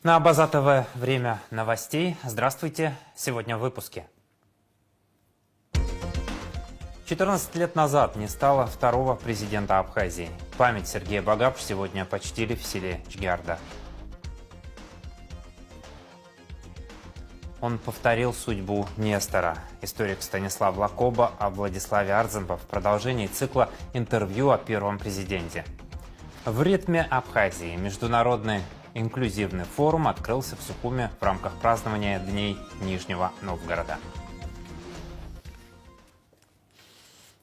На База ТВ время новостей. Здравствуйте. Сегодня в выпуске. 14 лет назад не стало второго президента Абхазии. Память Сергея Багапш сегодня почтили в селе Чгярда. Он повторил судьбу Нестора. Историк Станислав Лакоба о Владиславе Арзенбо в продолжении цикла интервью о первом президенте. В ритме Абхазии международный инклюзивный форум открылся в Сухуме в рамках празднования Дней Нижнего Новгорода.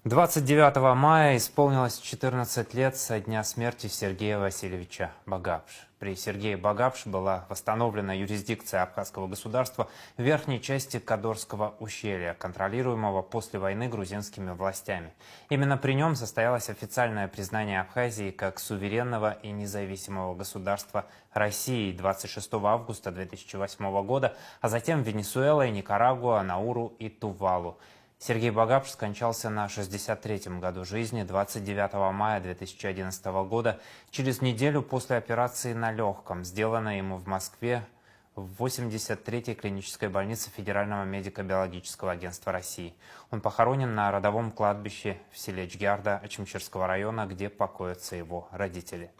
29 мая исполнилось 14 лет со дня смерти Сергея Васильевича Багапш. При Сергее Багапш была восстановлена юрисдикция абхазского государства в верхней части Кадорского ущелья, контролируемого после войны грузинскими властями. Именно при нем состоялось официальное признание Абхазии как суверенного и независимого государства России 26 августа 2008 года, а затем Венесуэла, Никарагуа, Науру и Тувалу. Сергей Багапш скончался на 63-м году жизни 29 мая 2011 года, через неделю после операции на легком, сделанной ему в Москве в 83-й клинической больнице Федерального медико-биологического агентства России. Он похоронен на родовом кладбище в селе Чгярда Очимчирского района, где покоятся его родители.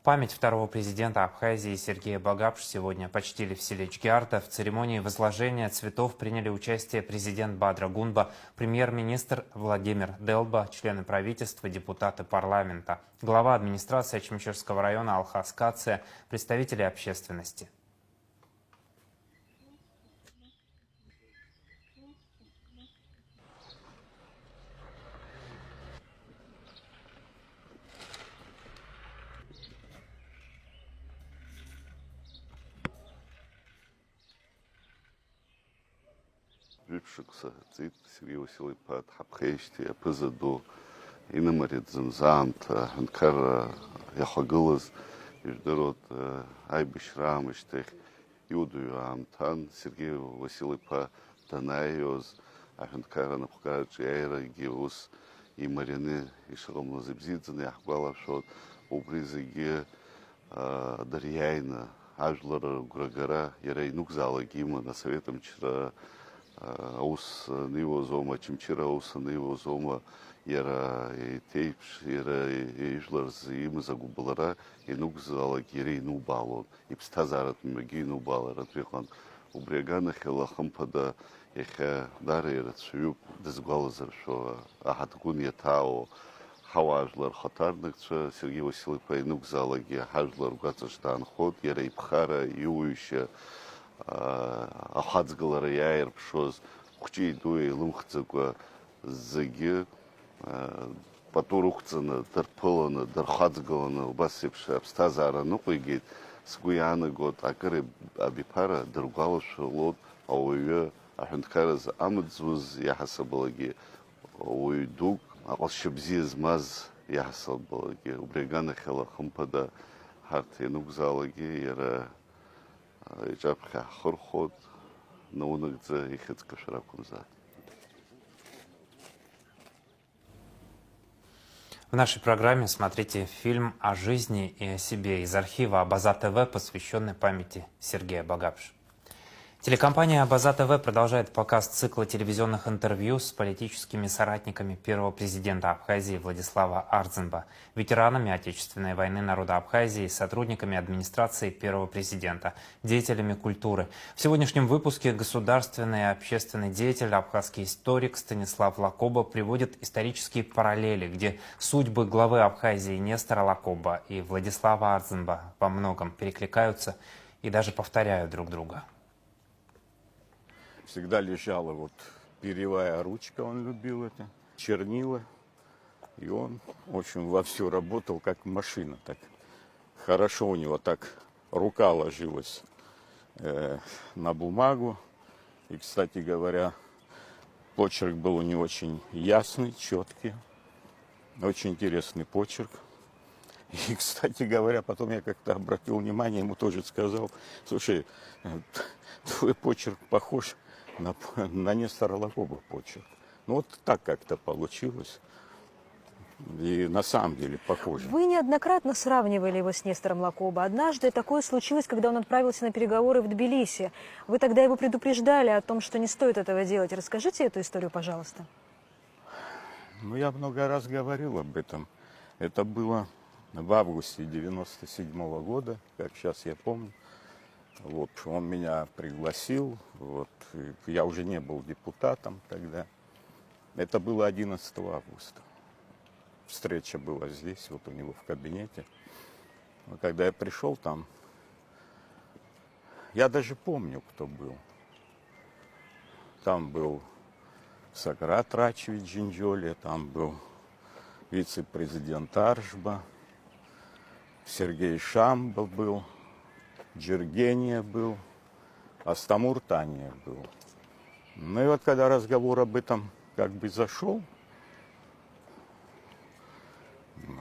Память второго президента Абхазии Сергея Багапш сегодня почтили в селе Чгярда. В церемонии возложения цветов приняли участие президент Бадра Гунба, премьер-министр Владимир Делба, члены правительства, депутаты парламента, глава администрации Очимчирского района Алхас Кация, представители общественности. Сергей Васильевич Хабхейшти, Пызаду, Инамарит Занзант, Ханкара, Яхагылыз, Иждерот, Айбишрам, Иштех, Юдую Амтан, Сергей Васильевич Танайоз, Ханкара Напхач, Эйра, Геус, и Марины, и Шалом Лазыбзидзан, Яхбалашот, Убризаги, Дарьяйна, Ажлара, Гурагара, Ярайнук Зала Гима, на Советом Чра, Аус Нивозома, Чимчира Аус Нивозома, Яра и Тейпш, Яра и Ижларз, и мы загубалара, и нук зала гири ну балон, и пстазарат миги ну балар, отвехан. У Брегана хела хампада, еха дары рацию, дезгалазар, что ахаткун ятао, хаважлар хатарных, Сергей Васильевич нук зала ги, хажлар гацаштан ход, Яра и пхара, ююща, ахацгалара яир пшоз, кучи дуи лумхцаква заги, Патурухцана, Дарпылана, Дархацгалана, Басипша, Абстазара, ну пойгит, Сгуяна год, Акари Абипара, Даргалуша лот, Ауя, Ахунткараз, Амадзуз, Яхасабалаги, Уйдук, Алшабзиз Маз, Яхасабалаги, Убрегана Хела Хампада, Харти Нукзалаги, Яра Джабха Хорхот, Наунагдза и Хецкашаракунза. В нашей программе смотрите фильм о жизни и о себе из архива База ТВ, посвященный памяти Сергея Багапш. Телекомпания База ТВ продолжает показ цикла телевизионных интервью с политическими соратниками первого президента Абхазии Владислава Арзенбо, ветеранами Отечественной войны народа Абхазии, сотрудниками администрации первого президента, деятелями культуры. В сегодняшнем выпуске государственный и общественный деятель, абхазский историк Станислав Лакоба приводит исторические параллели, где судьбы главы Абхазии Нестора Лакоба и Владислава Арзенбо во многом перекликаются и даже повторяют друг друга. Всегда лежала вот перьевая ручка, он любил это, чернила. И он, в общем, вовсю работал как машина. Так хорошо у него так рука ложилась на бумагу. И, кстати говоря, почерк был у него очень ясный, четкий. Очень интересный почерк. И, кстати говоря, потом я как-то обратил внимание, ему тоже сказал: слушай, твой почерк похож на Нестора Лакоба почерк. Ну вот так как-то получилось. И на самом деле похоже. Вы неоднократно сравнивали его с Нестором Лакоба. Однажды такое случилось, когда он отправился на переговоры в Тбилиси. Вы тогда его предупреждали о том, что не стоит этого делать. Расскажите эту историю, пожалуйста. Ну, я много раз говорил об этом. Это было в августе 97 года, как сейчас я помню. Вот, он меня пригласил, вот, и я уже не был депутатом тогда. Это было 11 августа. Встреча была здесь, вот у него в кабинете. Но когда я пришел там, я даже помню, кто был. Там был Сакрат Рачевич Джинджоли, там был вице-президент Аржба, Сергей Шамбал был, Джергения был, Астамур Тания был. Ну и вот когда разговор об этом как бы зашел,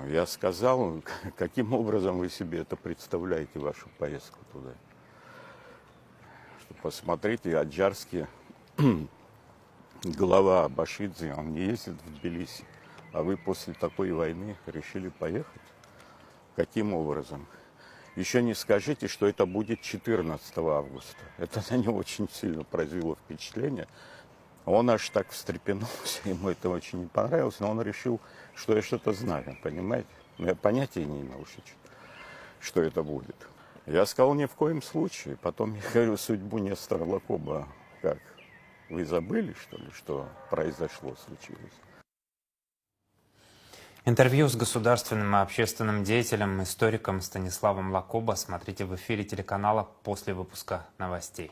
я сказал, каким образом вы себе это представляете, вашу поездку туда. Что посмотрите, аджарский глава Абашидзе, он не ездит в Тбилиси, а вы после такой войны решили поехать? Каким образом? Еще не скажите, что это будет 14 августа. Это на него очень сильно произвело впечатление. Он аж так встрепенулся, ему это очень не понравилось, но он решил, что я что-то знаю, понимаете? Но я понятия не имел, что это будет. Я сказал, ни в коем случае. Потом я говорю, судьбу Нестора Лакоба, как, вы забыли, что ли, что произошло, случилось? Интервью с государственным и общественным деятелем, историком Станиславом Лакоба смотрите в эфире телеканала после выпуска новостей.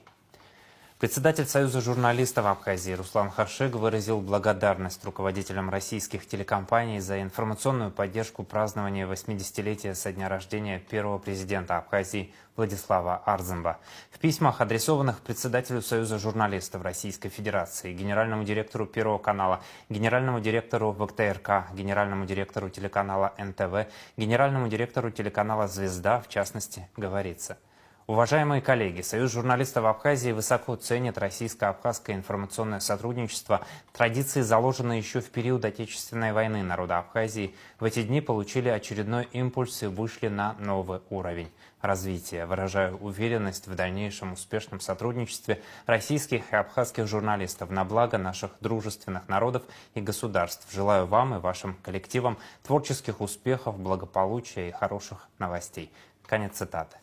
Председатель Союза журналистов Абхазии Руслан Хашиг выразил благодарность руководителям российских телекомпаний за информационную поддержку празднования 80-летия со дня рождения первого президента Абхазии Владислава Арзымба. В письмах, адресованных председателю Союза журналистов Российской Федерации, генеральному директору Первого канала, генеральному директору ВКТРК, генеральному директору телеканала НТВ, генеральному директору телеканала «Звезда», в частности, говорится: уважаемые коллеги, Союз журналистов Абхазии высоко ценит российско-абхазское информационное сотрудничество. Традиции, заложенные еще в период Отечественной войны народа Абхазии, в эти дни получили очередной импульс и вышли на новый уровень развития. Выражаю уверенность в дальнейшем успешном сотрудничестве российских и абхазских журналистов на благо наших дружественных народов и государств. Желаю вам и вашим коллективам творческих успехов, благополучия и хороших новостей. Конец цитаты.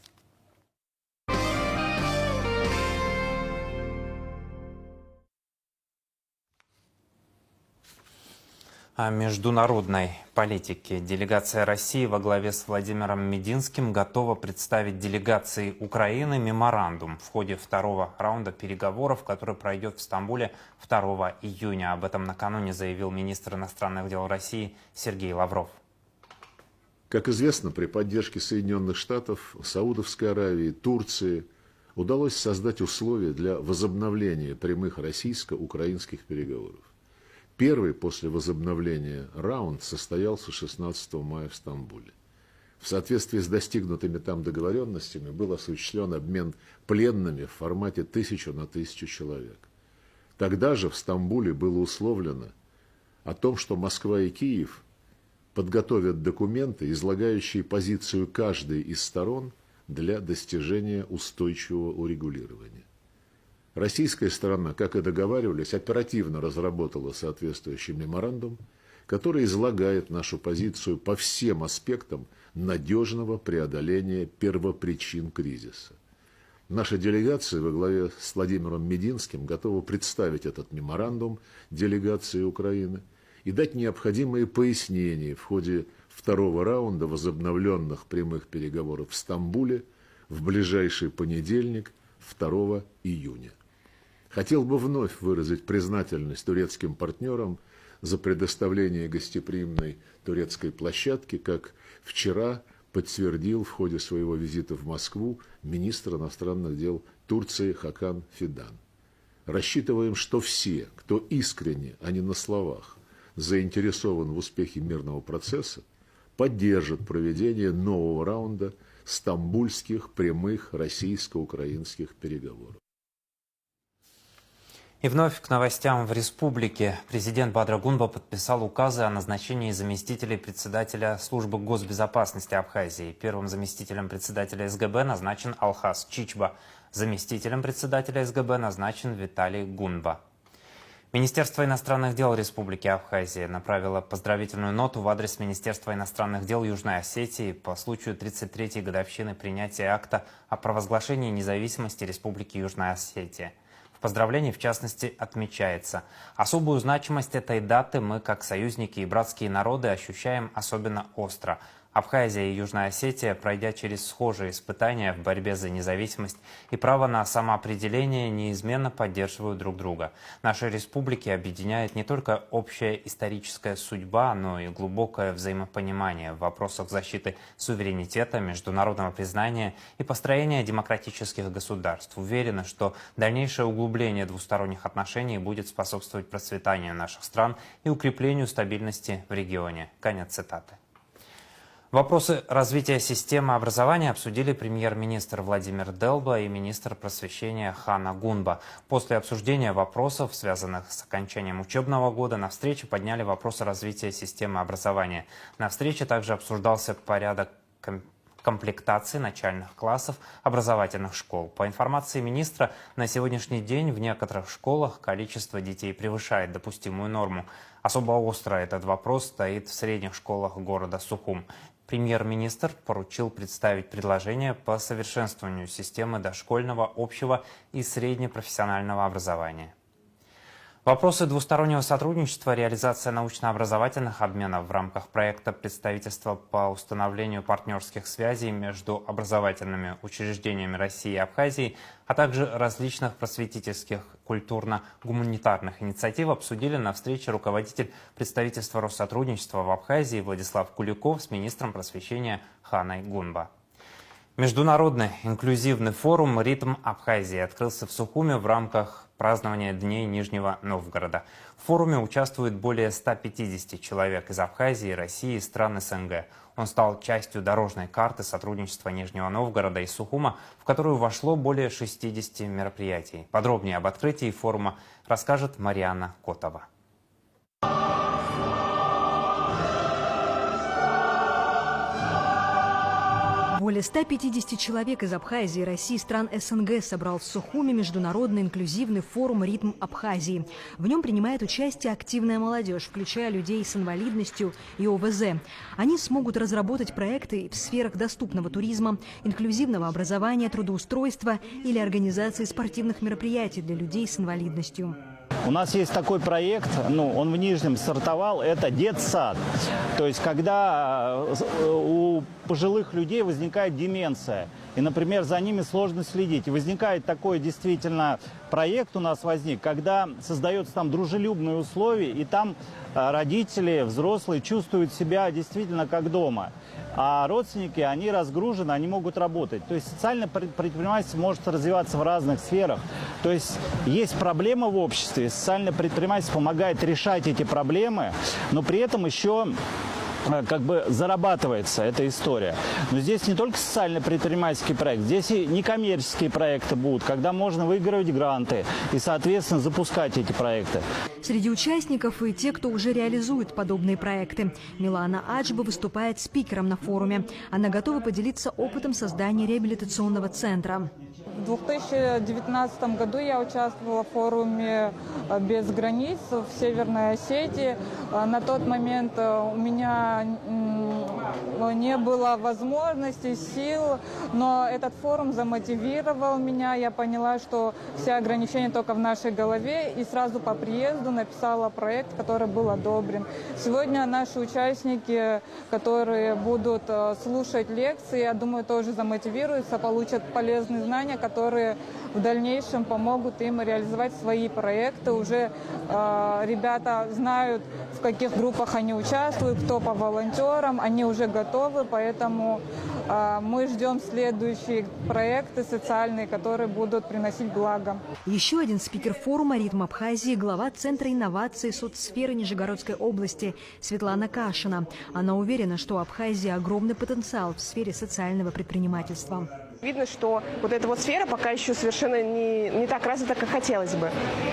О международной политике. Делегация России во главе с Владимиром Мединским готова представить делегации Украины меморандум в ходе второго раунда переговоров, который пройдет в Стамбуле 2 июня. Об этом накануне заявил министр иностранных дел России Сергей Лавров. Как известно, при поддержке Соединенных Штатов, Саудовской Аравии, Турции удалось создать условия для возобновления прямых российско-украинских переговоров. Первый после возобновления раунд состоялся 16 мая в Стамбуле. В соответствии с достигнутыми там договоренностями был осуществлен обмен пленными в формате 1000 на 1000 человек. Тогда же в Стамбуле было условлено о том, что Москва и Киев подготовят документы, излагающие позицию каждой из сторон для достижения устойчивого урегулирования. Российская сторона, как и договаривались, оперативно разработала соответствующий меморандум, который излагает нашу позицию по всем аспектам надежного преодоления первопричин кризиса. Наша делегация во главе с Владимиром Мединским готова представить этот меморандум делегации Украины и дать необходимые пояснения в ходе второго раунда возобновленных прямых переговоров в Стамбуле в ближайший понедельник, 2 июня. Хотел бы вновь выразить признательность турецким партнерам за предоставление гостеприимной турецкой площадки, как вчера подтвердил в ходе своего визита в Москву министр иностранных дел Турции Хакан Фидан. Рассчитываем, что все, кто искренне, а не на словах, заинтересован в успехе мирного процесса, поддержат проведение нового раунда стамбульских прямых российско-украинских переговоров. И вновь к новостям в республике. Президент Бадра Гунба подписал указы о назначении заместителей председателя службы госбезопасности Абхазии. Первым заместителем председателя СГБ назначен Алхас Чичба. Заместителем председателя СГБ назначен Виталий Гунба. Министерство иностранных дел Республики Абхазия направило поздравительную ноту в адрес Министерства иностранных дел Южной Осетии по случаю 33-й годовщины принятия акта о провозглашении независимости Республики Южная Осетия. В поздравлении, в частности, отмечается: особую значимость этой даты мы, как союзники и братские народы, ощущаем особенно остро. Абхазия и Южная Осетия, пройдя через схожие испытания в борьбе за независимость и право на самоопределение, неизменно поддерживают друг друга. Наши республики объединяет не только общая историческая судьба, но и глубокое взаимопонимание в вопросах защиты суверенитета, международного признания и построения демократических государств. Уверены, что дальнейшее углубление двусторонних отношений будет способствовать процветанию наших стран и укреплению стабильности в регионе. Конец цитаты. Вопросы развития системы образования обсудили премьер-министр Владимир Делба и министр просвещения Хана Гунба. После обсуждения вопросов, связанных с окончанием учебного года, на встрече подняли вопросы развития системы образования. На встрече также обсуждался порядок комплектации начальных классов образовательных школ. По информации министра, на сегодняшний день в некоторых школах количество детей превышает допустимую норму. Особо остро этот вопрос стоит в средних школах города Сухум. Премьер-министр поручил представить предложения по совершенствованию системы дошкольного, общего и среднепрофессионального образования. Вопросы двустороннего сотрудничества, реализация научно-образовательных обменов в рамках проекта представительства по установлению партнерских связей между образовательными учреждениями России и Абхазии, а также различных просветительских, культурно-гуманитарных инициатив обсудили на встрече руководитель представительства Россотрудничества в Абхазии Владислав Куликов с министром просвещения Ханой Гунба. Международный инклюзивный форум «Ритм Абхазии» открылся в Сухуме в рамках празднования Дней Нижнего Новгорода. В форуме участвует более 150 человек из Абхазии, России и стран СНГ. Он стал частью дорожной карты сотрудничества Нижнего Новгорода и Сухума, в которую вошло более 60 мероприятий. Подробнее об открытии форума расскажет Марианна Котова. Более 150 человек из Абхазии, России и стран СНГ собрал в Сухуме международный инклюзивный форум «Ритм Абхазии». В нем принимает участие активная молодежь, включая людей с инвалидностью и ОВЗ. Они смогут разработать проекты в сферах доступного туризма, инклюзивного образования, трудоустройства или организации спортивных мероприятий для людей с инвалидностью. У нас есть такой проект, он в Нижнем стартовал, это детсад. То есть, когда у пожилых людей возникает деменция, и, например, за ними сложно следить. И возникает такой действительно проект у нас возник, когда создается там дружелюбные условия, и там родители, взрослые чувствуют себя действительно как дома. А родственники, они разгружены, они могут работать. То есть социальное предпринимательство может развиваться в разных сферах. То есть есть проблема в обществе, социальное предпринимательство помогает решать эти проблемы, но при этом еще зарабатывается эта история. Но здесь не только социально-предпринимательский проект, здесь и некоммерческие проекты будут, когда можно выигрывать гранты и, соответственно, запускать эти проекты. Среди участников и те, кто уже реализует подобные проекты. Милана Аджба выступает спикером на форуме. Она готова поделиться опытом создания реабилитационного центра. В 2019 году я участвовала в форуме «Без границ» в Северной Осетии. На тот момент у меня не было возможности, сил, но этот форум замотивировал меня. Я поняла, что все ограничения только в нашей голове, и сразу по приезду написала проект, который был одобрен. Сегодня наши участники, которые будут слушать лекции, я думаю, тоже замотивируются, получат полезные знания, которые в дальнейшем помогут им реализовать свои проекты. Уже ребята знают, в каких группах они участвуют, кто по волонтерам, они уже готовы, поэтому мы ждем следующие проекты социальные, которые будут приносить благо. Еще один спикер форума «Ритм Абхазии» – глава Центра инноваций соцсферы Нижегородской области Светлана Кашина. Она уверена, что у Абхазии огромный потенциал в сфере социального предпринимательства. Видно, что вот эта вот сфера пока еще совершенно не так развита, как хотелось бы.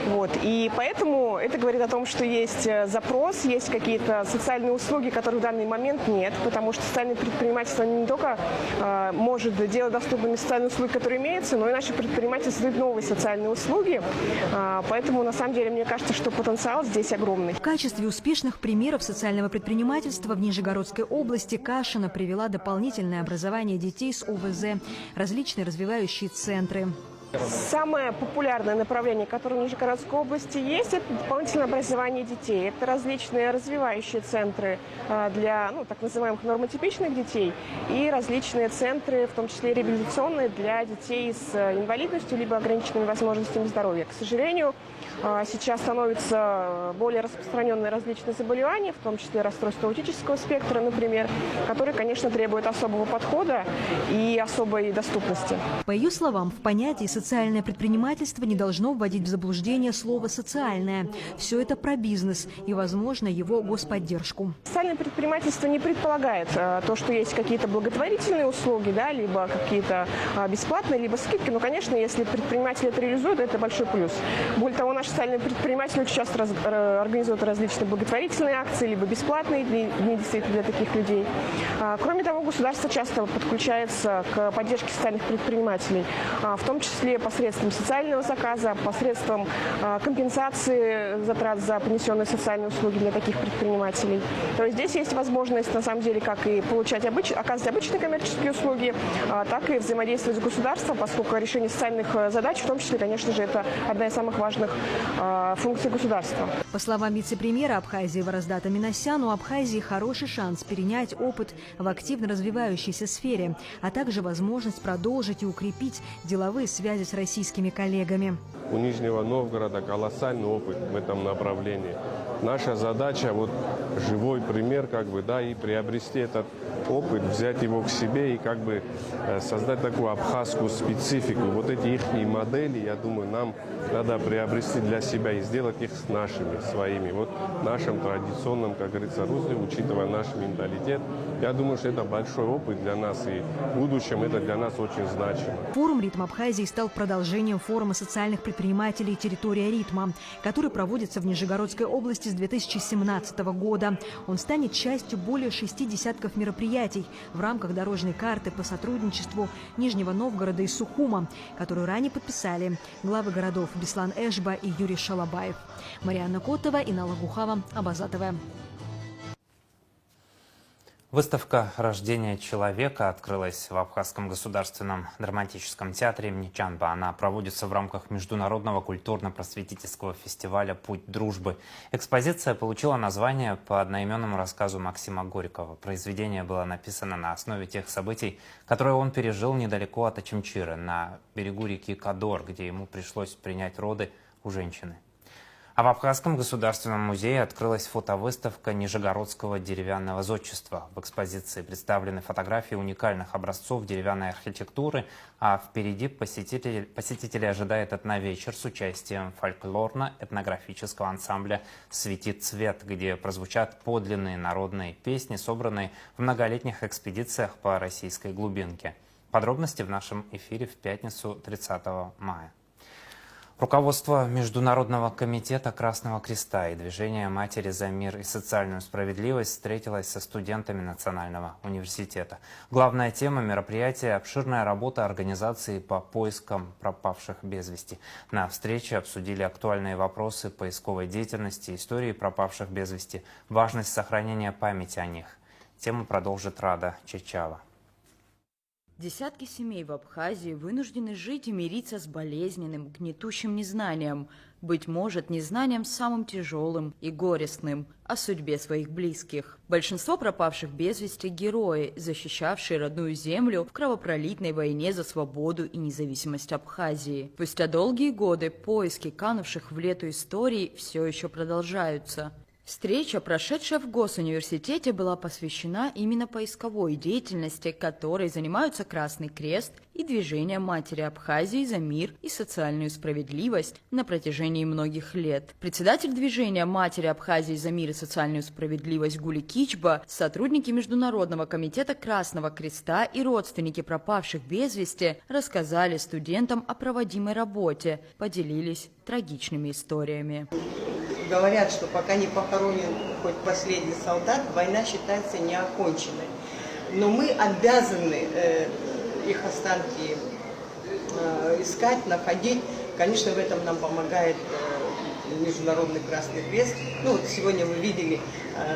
Вот. И поэтому это говорит о том, что есть запрос, есть какие-то социальные услуги, которых в данный момент нет, потому что социальное предпринимательство не только может делать доступными социальные услуги, которые имеются, но и наши предприниматели создают новые социальные услуги. Поэтому, на самом деле, мне кажется, что потенциал здесь огромный. В качестве успешных примеров социального предпринимательства в Нижегородской области Кашина привела дополнительное образование детей с ОВЗ, различные развивающие центры. Самое популярное направление, которое в Нижегородской области есть, это дополнительное образование детей. Это различные развивающие центры для так называемых нормотипичных детей и различные центры, в том числе реабилитационные, для детей с инвалидностью либо ограниченными возможностями здоровья. К сожалению, сейчас становятся более распространенные различные заболевания, в том числе расстройство аутического спектра, например, которые, конечно, требуют особого подхода и особой доступности. По ее словам, в понятии социальное предпринимательство не должно вводить в заблуждение слово «социальное». Все это про бизнес и, возможно, его господдержку. Социальное предпринимательство не предполагает то, что есть какие-то благотворительные услуги, либо какие-то бесплатные, либо скидки. Но, конечно, если предприниматели это реализуют, это большой плюс. Более того, наши социальные предприниматели очень часто организуют различные благотворительные акции, либо бесплатные дни действительно для таких людей. Кроме того, государство часто подключается к поддержке социальных предпринимателей, в том числе посредством социального заказа, посредством компенсации затрат за понесенные социальные услуги для таких предпринимателей. То есть здесь есть возможность, на самом деле, как и оказывать обычные коммерческие услуги, так и взаимодействовать с государством, поскольку решение социальных задач, в том числе, конечно же, это одна из самых важных функций государства. По словам вице-премьера Абхазии Вараздата Минасяна, у Абхазии хороший шанс перенять опыт в активно развивающейся сфере, а также возможность продолжить и укрепить деловые связи с российскими коллегами. У Нижнего Новгорода колоссальный опыт в этом направлении. Наша задача живой пример и приобрести этот опыт, взять его к себе и создать такую абхазскую специфику. Вот эти их модели, я думаю, нам надо приобрести для себя и сделать их нашими, своими. Нашим традиционным, как говорится, русле, учитывая наш менталитет. Я думаю, что это большой опыт для нас, и в будущем это для нас очень значимо. Форум «Ритм Абхазии» стал продолжением форума социальных предпринимателей «Территория ритма», который проводится в Нижегородской области с 2017 года. Он станет частью более 6 десятков мероприятий в рамках дорожной карты по сотрудничеству Нижнего Новгорода и Сухума, которую ранее подписали главы городов Беслан Эшба и Юрий Шалабаев. Марианна Котова, Инна Лагухава, Абазатова. Выставка «Рождение человека» открылась в Абхазском государственном драматическом театре имени Чанба. Она проводится в рамках международного культурно-просветительского фестиваля «Путь дружбы». Экспозиция получила название по одноименному рассказу Максима Горького. Произведение было написано на основе тех событий, которые он пережил недалеко от Ачимчира, на берегу реки Кадор, где ему пришлось принять роды у женщины. А в Абхазском государственном музее открылась фотовыставка нижегородского деревянного зодчества. В экспозиции представлены фотографии уникальных образцов деревянной архитектуры, а впереди посетители ожидает этновечер с участием фольклорно-этнографического ансамбля «Светит цвет», где прозвучат подлинные народные песни, собранные в многолетних экспедициях по российской глубинке. Подробности в нашем эфире в пятницу 30 мая. Руководство Международного комитета Красного Креста и движения «Матери за мир и социальную справедливость» встретилось со студентами Национального университета. Главная тема мероприятия – обширная работа организации по поискам пропавших без вести. На встрече обсудили актуальные вопросы поисковой деятельности, истории пропавших без вести, важность сохранения памяти о них. Тему продолжит Рада Чечава. Десятки семей в Абхазии вынуждены жить и мириться с болезненным, гнетущим незнанием, быть может, незнанием самым тяжелым и горестным о судьбе своих близких. Большинство пропавших без вести – герои, защищавшие родную землю в кровопролитной войне за свободу и независимость Абхазии. Спустя долгие годы поиски канувших в лету истории все еще продолжаются. Встреча, прошедшая в Госуниверситете, была посвящена именно поисковой деятельности, которой занимаются Красный Крест и Движение Матери Абхазии за мир и социальную справедливость на протяжении многих лет. Председатель Движения Матери Абхазии за мир и социальную справедливость Гули Кичба, сотрудники Международного комитета Красного Креста и родственники пропавших без вести рассказали студентам о проводимой работе, поделились трагичными историями. Говорят, что пока не похоронен хоть последний солдат, война считается неоконченной. Но мы обязаны их останки искать, находить. Конечно, в этом нам помогает Международный Красный Крест. Ну, вот сегодня вы видели,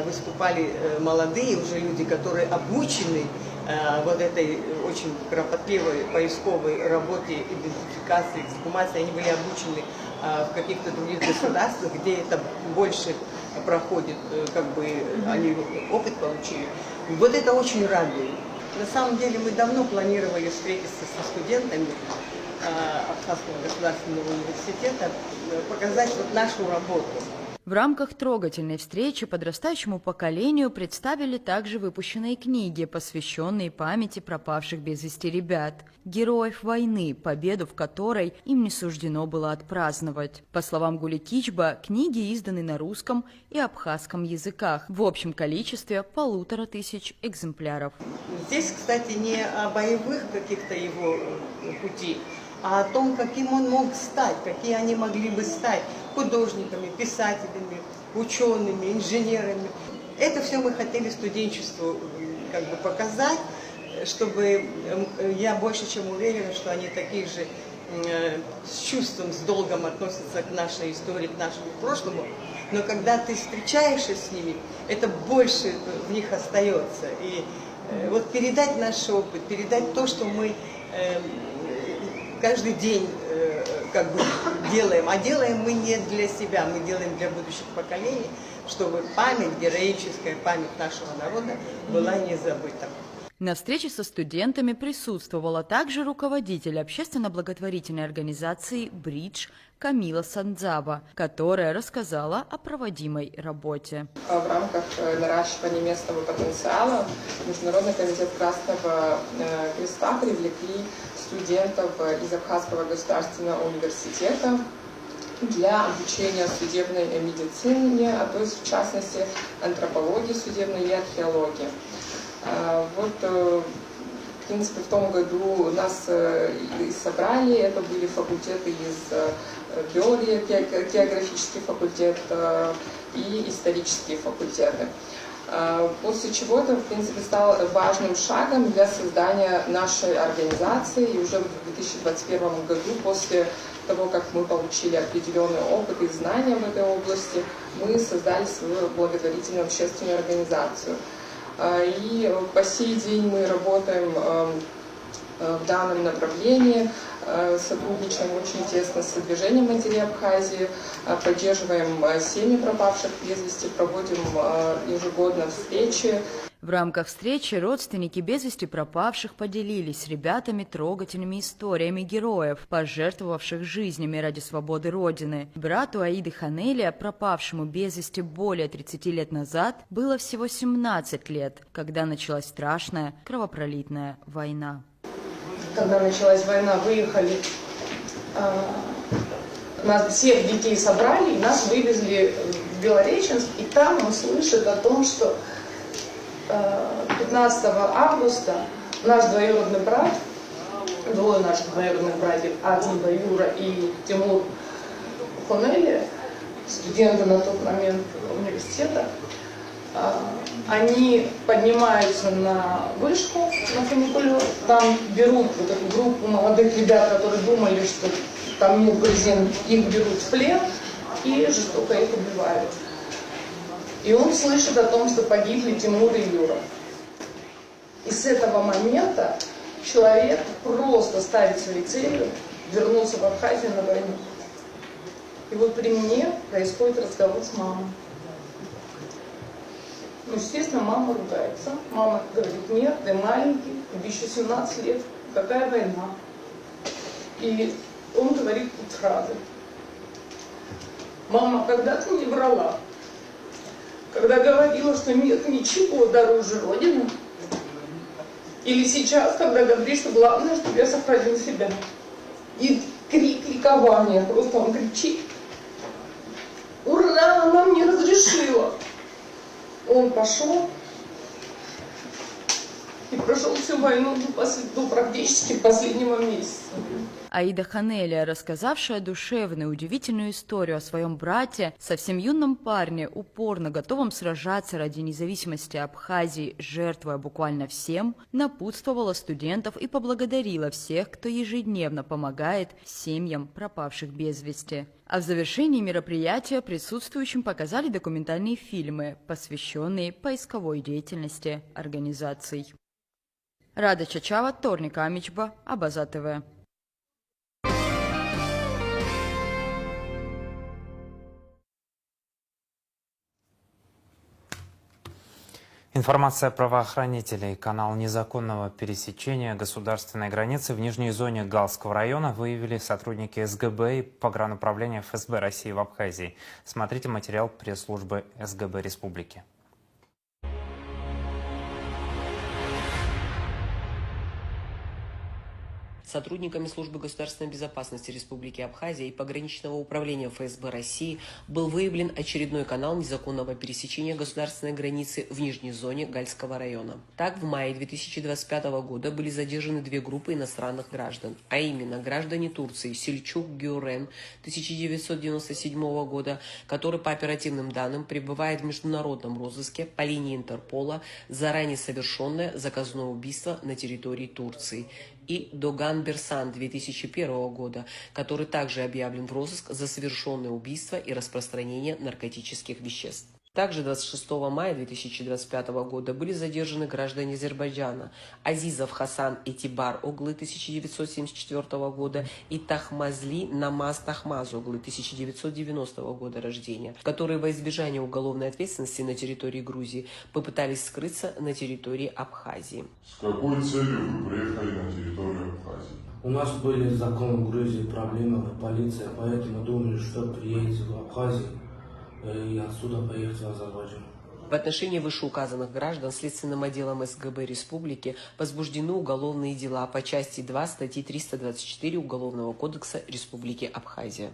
выступали молодые уже люди, которые обучены вот этой очень кропотливой поисковой работе, идентификации, эксгумации. Они были обучены в каких-то других государствах, где это больше проходит, как бы они опыт получили. Вот это очень радует. На самом деле мы давно планировали встретиться со студентами Абхазского государственного университета, показать вот нашу работу. В рамках трогательной встречи подрастающему поколению представили также выпущенные книги, посвященные памяти пропавших без вести ребят, героев войны, победу в которой им не суждено было отпраздновать. По словам Гули Кичба, книги изданы на русском и абхазском языках в общем количестве 1500 экземпляров. Здесь, кстати, не о боевых каких-то его пути, а о том, каким он мог стать, какие они могли бы стать художниками, писателями, учеными, инженерами. Это все мы хотели студенчеству как бы показать, чтобы я больше чем уверена, что они такие же с чувством, с долгом относятся к нашей истории, к нашему прошлому. Но когда ты встречаешься с ними, это больше в них остается. И вот передать наш опыт, передать то, что мы каждый день как бы делаем, а делаем мы не для себя, мы делаем для будущих поколений, чтобы память, героическая память нашего народа была не забыта. На встрече со студентами присутствовала также руководитель общественно-благотворительной организации «Бридж» Камила Сандзаба, которая рассказала о проводимой работе. В рамках наращивания местного потенциала Международный комитет Красного Креста привлекли студентов из Абхазского государственного университета для обучения судебной медицине, а то есть в частности антропологии судебной и археологии. Вот, в принципе, в том году нас и собрали, это были факультеты из биологии, географический факультет и исторические факультеты. После чего это, в принципе, стало важным шагом для создания нашей организации. И уже в 2021 году, после того, как мы получили определенный опыт и знания в этой области, мы создали свою благотворительную общественную организацию. И по сей день мы работаем в данном направлении, сотрудничаем очень тесно с Движением Матери Абхазии, поддерживаем семьи пропавших без вести, проводим ежегодно встречи. В рамках встречи родственники без вести пропавших поделились с ребятами трогательными историями героев, пожертвовавших жизнями ради свободы Родины. Брату Аиды Ханелия, пропавшему без вести более 30 лет назад, было всего 17 лет, когда началась страшная кровопролитная война. Когда началась война, выехали, нас всех детей собрали, и нас вывезли в Белореченск, и там он слышит о том, что 15 августа наш двоюродный брат, двое наших двоюродных братьев, Ацинда Юра и Тимур Ханелия, студенты на тот момент университета, они поднимаются на вышку, на фуникулер, там берут вот эту группу молодых ребят, которые думали, что там нет грузин, их берут в плен и жестоко их убивают. И он слышит о том, что погибли Тимур и Юра. И с этого момента человек просто ставит своей целью вернуться в Абхазию на войну. И вот при мне происходит разговор с мамой. Ну, естественно, мама ругается. Мама говорит: нет, ты маленький, тебе еще 17 лет, какая война? И он говорит тут фразы: мама, когда ты не врала? когда говорила, что нет ничего дороже Родины. Или сейчас, когда говорит, что главное, чтобы я сохранил себя. И крик ликования, просто он кричит: «Ура, она мне разрешила!» Он пошел и прошел всю войну до практически последнего месяца. Аида Ханелия, рассказавшая душевную, удивительную историю о своем брате, совсем юном парне, упорно готовом сражаться ради независимости Абхазии, жертвуя буквально всем, напутствовала студентов и поблагодарила всех, кто ежедневно помогает семьям пропавших без вести. А в завершении мероприятия присутствующим показали документальные фильмы, посвященные поисковой деятельности организаций. Рада Чачава, Торник Амичба, Абаза ТВ. Информация правоохранителей. Канал незаконного пересечения государственной границы в нижней зоне Галского района выявили сотрудники СГБ и погрануправления ФСБ России в Абхазии. Смотрите материал пресс-службы СГБ Республики. Сотрудниками Службы государственной безопасности Республики Абхазия и пограничного управления ФСБ России был выявлен очередной канал незаконного пересечения государственной границы в нижней зоне Гальского района. Так, в мае 2025 года были задержаны две группы иностранных граждан, а именно граждане Турции Сельчук Гюрен 1997 года, который по оперативным данным пребывает в международном розыске по линии Интерпола за ранее совершенное заказное убийство на территории Турции, и Доган Берсан 2001 года, который также объявлен в розыск за совершенное убийство и распространение наркотических веществ. Также 26 мая 2025 года были задержаны граждане Азербайджана Азизов Хасан Этибар Оглы 1974 года и Тахмазли Намаз Тахмаз Оглы 1990 года рождения, которые во избежание уголовной ответственности на территории Грузии попытались скрыться на территории Абхазии. С какой целью вы приехали на территорию Абхазии? У нас были с законом в Грузии проблемы в полиции, поэтому думали, что приедете в Абхазию и отсюда поехать в Азербайджан. В отношении вышеуказанных граждан Следственным отделом СГБ Республики возбуждены уголовные дела по части 2 статьи 324 Уголовного кодекса Республики Абхазия.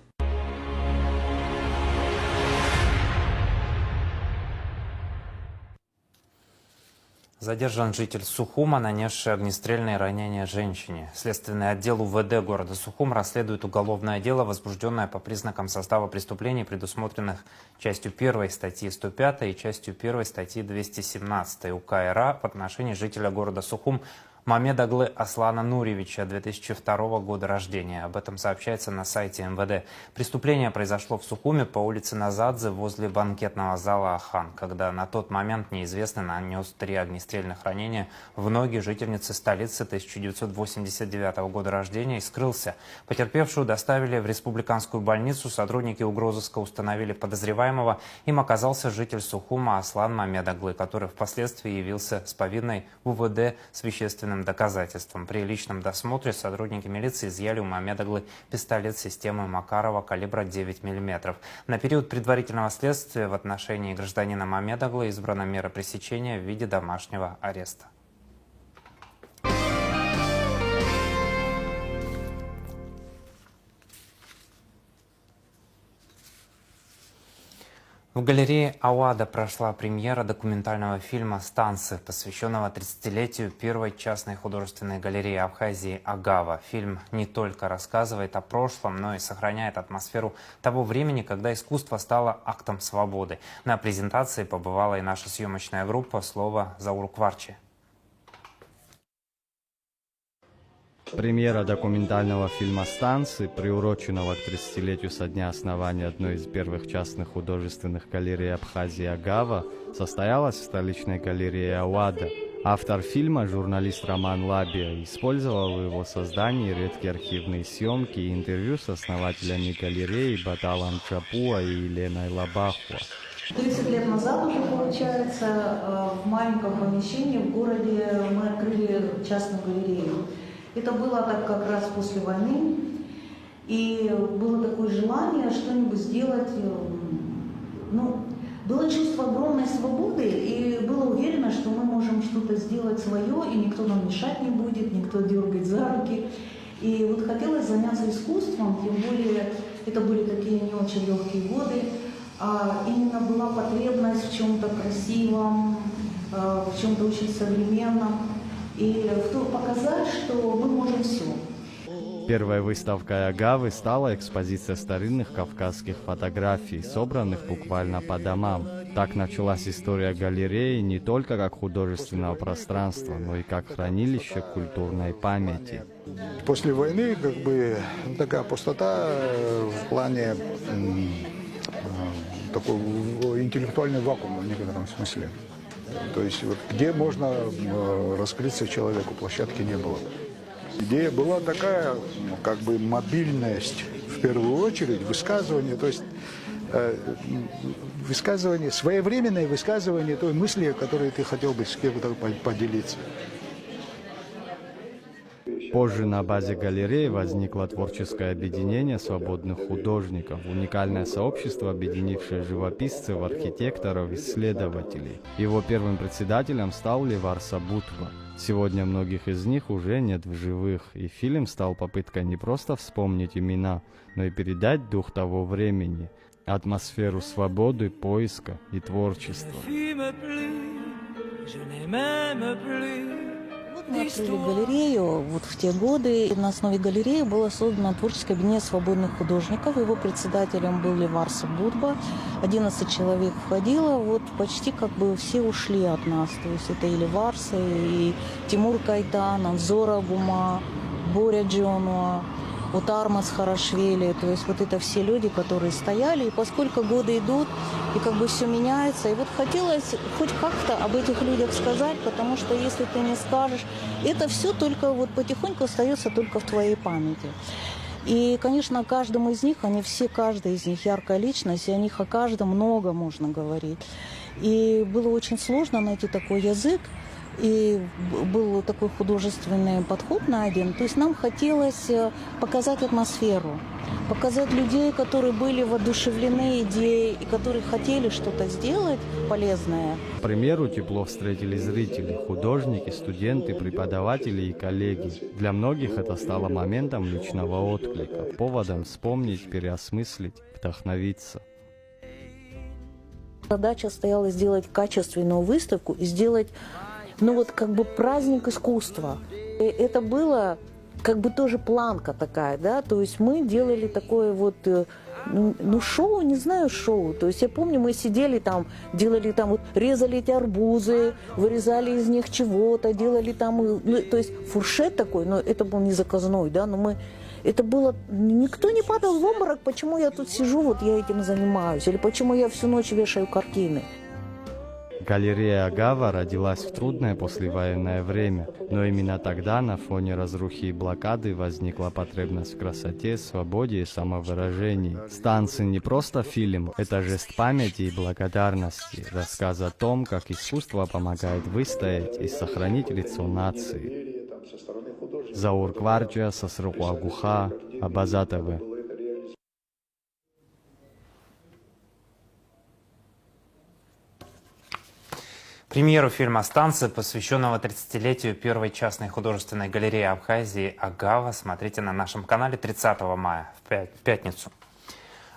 Задержан житель Сухума, нанесший огнестрельные ранения женщине. Следственный отдел УВД города Сухум расследует уголовное дело, возбужденное по признакам состава преступлений, предусмотренных частью 1 статьи 105 и частью 1 статьи 217 УК РА в отношении жителя города Сухум Мамедаглы Аслана Нуревича, 2002 года рождения. Об этом сообщается на сайте МВД. Преступление произошло в Сухуме по улице Назадзе возле банкетного зала Ахан, когда на тот момент неизвестный нанес 3 огнестрельных ранения в ноги жительницы столицы 1989 года рождения и скрылся. Потерпевшую доставили в республиканскую больницу. Сотрудники угрозыска установили подозреваемого. Им оказался житель Сухума Аслан Мамедаглы, который впоследствии явился с повинной в УВД с вещественным доказательством. При личном досмотре сотрудники милиции изъяли у Мамедаглы пистолет системы Макарова калибра 9 мм. На период предварительного следствия в отношении гражданина Мамедаглы избрана мера пресечения в виде домашнего ареста. В галерее Ауада прошла премьера документального фильма «Станцы», посвященного 30-летию первой частной художественной галереи Абхазии «Агава». Фильм не только рассказывает о прошлом, но и сохраняет атмосферу того времени, когда искусство стало актом свободы. На презентации побывала и наша съемочная группа. Слово Зауру Кварчи. Премьера документального фильма «Станцы», приуроченного к 30-летию со дня основания одной из первых частных художественных галерей Абхазии «Агава», состоялась в столичной галерее Ауада. Автор фильма, журналист Роман Лабия, использовал в его создании редкие архивные съемки и интервью с основателями галереи Баталом Чапуа и Еленой Лабахуа. 30 лет назад уже, получается, в маленьком помещении в городе мы открыли частную галерею. Это было так как раз после войны, и было такое желание что-нибудь сделать, Было чувство огромной свободы, и было уверено, что мы можем что-то сделать свое, и никто нам мешать не будет, никто дергать за руки. И вот хотелось заняться искусством, тем более это были такие не очень легкие годы, а именно была потребность в чем-то красивом, в чем-то очень современном, и показать, что мы можем все. Первой выставкой Агавы стала экспозиция старинных кавказских фотографий, собранных буквально по домам. Так началась история галереи не только как художественного пространства, но и как хранилище культурной памяти. После войны как бы такая пустота в плане такой интеллектуальный вакуум в некотором смысле. То есть вот, где можно раскрыться человеку, площадки не было. Идея была такая, как бы мобильность, в первую очередь, высказывание, то есть высказывание, своевременное высказывание той мысли, которой ты хотел бы с кем-то поделиться. Позже на базе галереи возникло творческое объединение свободных художников, уникальное сообщество, объединившее живописцев, архитекторов, исследователей. Его первым председателем стал Левар Сабутва. Сегодня многих из них уже нет в живых, и фильм стал попыткой не просто вспомнить имена, но и передать дух того времени, атмосферу свободы, поиска и творчества. Мы открыли галерею вот в те годы. На основе галереи было создано творческое объединение свободных художников. Его председателем был Левар Сабутва. 11 человек входило. Вот почти как бы все ушли от нас. То есть это и Леварса, и Тимур Кайтан, Анзора Гума, Боря Джонуа, Утармас Харашвили. То есть вот это все люди, которые стояли. И поскольку годы идут, и как бы все меняется. И вот хотелось хоть как-то об этих людях сказать, потому что если ты не скажешь, это все только вот потихоньку остается только в твоей памяти. И, конечно, каждому из них, они все, каждый из них яркая личность, и о них о каждом много можно говорить. И было очень сложно найти такой язык, и был такой художественный подход найден. То есть нам хотелось показать атмосферу, показать людей, которые были воодушевлены идеей и которые хотели что-то сделать полезное. К примеру, тепло встретили зрители, художники, студенты, преподаватели и коллеги. Для многих это стало моментом личного отклика, поводом вспомнить, переосмыслить, вдохновиться. Задача стояла сделать качественную выставку и сделать, ну вот как бы праздник искусства. И это было как бы тоже планка такая, да, то есть мы делали такое вот, ну шоу, не знаю, шоу. То есть я помню, мы сидели там, делали там, вот резали эти арбузы, вырезали из них чего-то, делали там, ну, то есть фуршет такой, но это был не заказной, да, но мы, это было, никто не падал в обморок, почему я тут сижу, вот я этим занимаюсь, или почему я всю ночь вешаю картины. Галерея Агава родилась в трудное послевоенное время, но именно тогда на фоне разрухи и блокады возникла потребность в красоте, свободе и самовыражении. Станция не просто фильм, это жест памяти и благодарности, рассказ о том, как искусство помогает выстоять и сохранить лицо нации. Заур Кварджа, Сасруку Агуха, Абазатовы. Премьеру фильма «Станция», посвященного 30-летию первой частной художественной галереи Абхазии «Агава», смотрите на нашем канале 30 мая, в пятницу.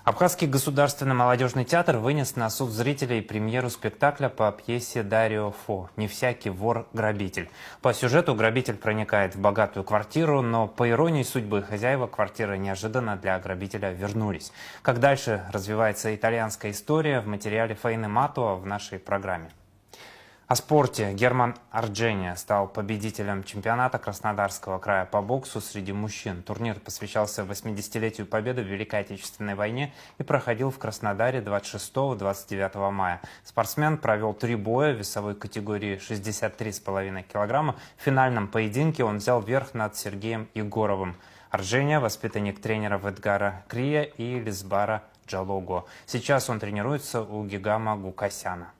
Абхазский государственный молодежный театр вынес на суд зрителей премьеру спектакля по пьесе Дарио Фо «Не всякий вор-грабитель». По сюжету грабитель проникает в богатую квартиру, но по иронии судьбы хозяева квартиры неожиданно для грабителя вернулись. Как дальше развивается итальянская история, в материале Фаины Матуа в нашей программе. О спорте. Герман Арджения стал победителем чемпионата Краснодарского края по боксу среди мужчин. Турнир посвящался 80-летию победы в Великой Отечественной войне и проходил в Краснодаре 26-29 мая. Спортсмен провел 3 боя в весовой категории 63,5 килограмма. В финальном поединке он взял верх над Сергеем Егоровым. Арджения – воспитанник тренеров Эдгара Крия и Лизбара Джалого. Сейчас он тренируется у Гигама Гукасяна.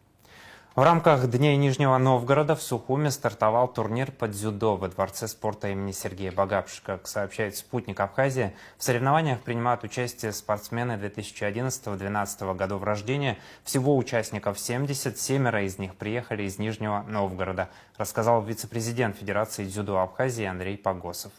В рамках Дней Нижнего Новгорода в Сухуме стартовал турнир по дзюдо во Дворце спорта имени Сергея Багапши. Как сообщает «Спутник Абхазии», в соревнованиях принимают участие спортсмены 2011-2012 годов рождения. Всего участников 70, 7 из них приехали из Нижнего Новгорода, рассказал вице-президент Федерации дзюдо Абхазии Андрей Погосов.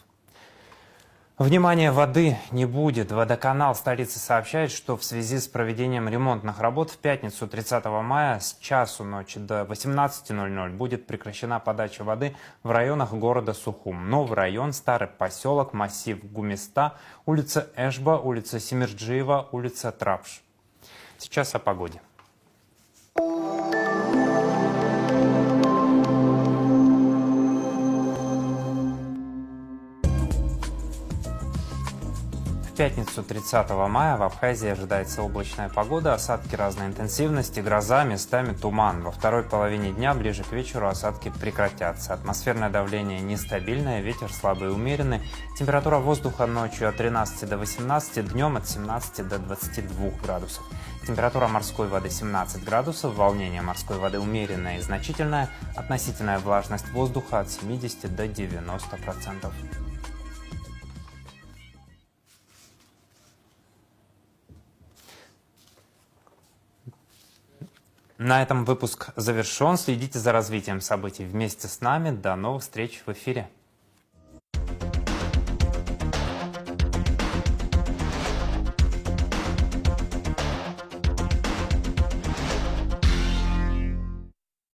Внимание, воды не будет. Водоканал столицы сообщает, что в связи с проведением ремонтных работ в пятницу 30 мая с часу ночи до 18:00 будет прекращена подача воды в районах города Сухум. Новый район, Старый поселок, массив Гумиста, улица Эшба, улица Семирджиева, улица Трапш. Сейчас о погоде. В пятницу 30 мая в Абхазии ожидается облачная погода, осадки разной интенсивности, гроза, местами туман. Во второй половине дня, ближе к вечеру, осадки прекратятся. Атмосферное давление нестабильное, ветер слабый и умеренный. Температура воздуха ночью от 13 до 18, днем от 17 до 22 градусов. Температура морской воды 17 градусов, волнение морской воды умеренное и значительное, относительная влажность воздуха от 70 до 90%. На этом выпуск завершен. Следите за развитием событий вместе с нами. До новых встреч в эфире.